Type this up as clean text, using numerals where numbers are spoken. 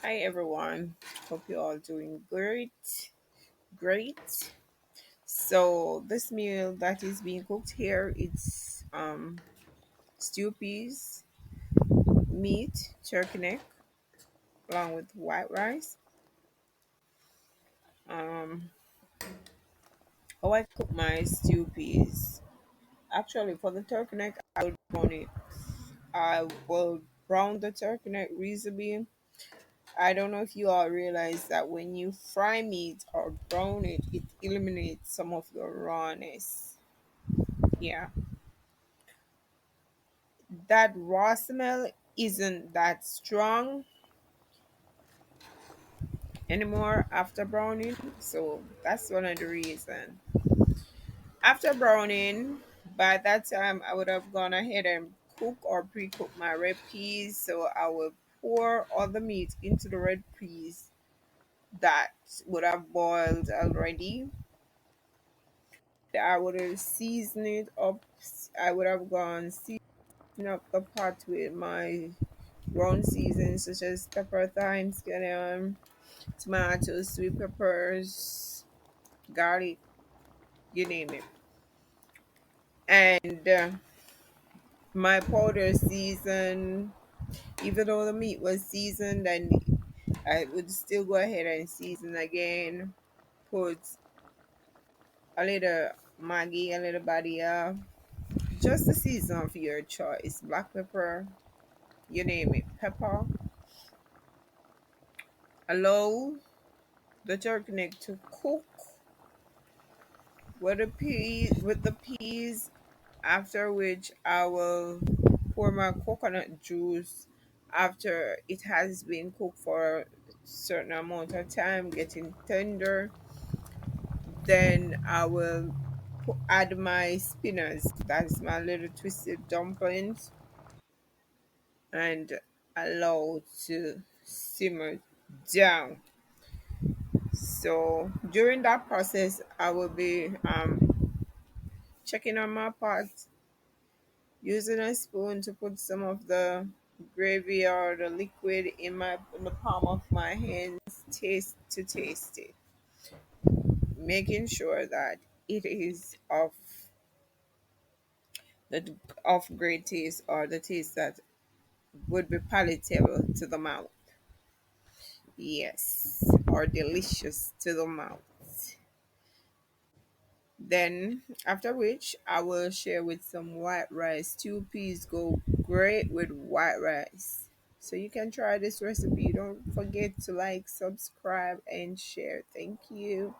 Hi everyone. Hope you're all doing great. Great. So this meal that is being cooked here, it's stew peas, meat, turkey neck, along with white rice. Um how I cook my stew peas. Actually for the turkey neck I would brown it. I will brown the turkey neck reasonably. I don't know if you all realize that when you fry meat or brown it, it eliminates some of the rawness. Yeah, that raw smell isn't that strong anymore after browning. So that's one of the reasons. After browning, by that time I would have gone ahead and cook or pre-cook my red peas. So I will pour all the meat into the red peas that would have boiled already. I would have seasoned it up. I would have gone season up the pot with my ground seasons such as pepper, thyme, scallion, tomatoes, sweet peppers, garlic, you name it. And my powder season, even though the meat was seasoned, and I would still go ahead and season again. Put a little Maggi, a little Badia, just the season of your choice. Black pepper, you name it, pepper. Allow the turkey neck to cook with the peas, after which I will pour my coconut juice after it has been cooked for a certain amount of time, getting tender. Then I will add my spinners, that's my little twisted dumplings, and allow to simmer down. So during that process, I will be checking on my pot, using a spoon to put some of the gravy or the liquid in the palm of my hands, taste it, making sure that it is the of great taste, or the taste that would be palatable to the mouth. Yes, or delicious to the mouth. Then, after which, I will share with some white rice. Stew peas go great with white rice. So, you can try this recipe. Don't forget to like, subscribe, and share. Thank you.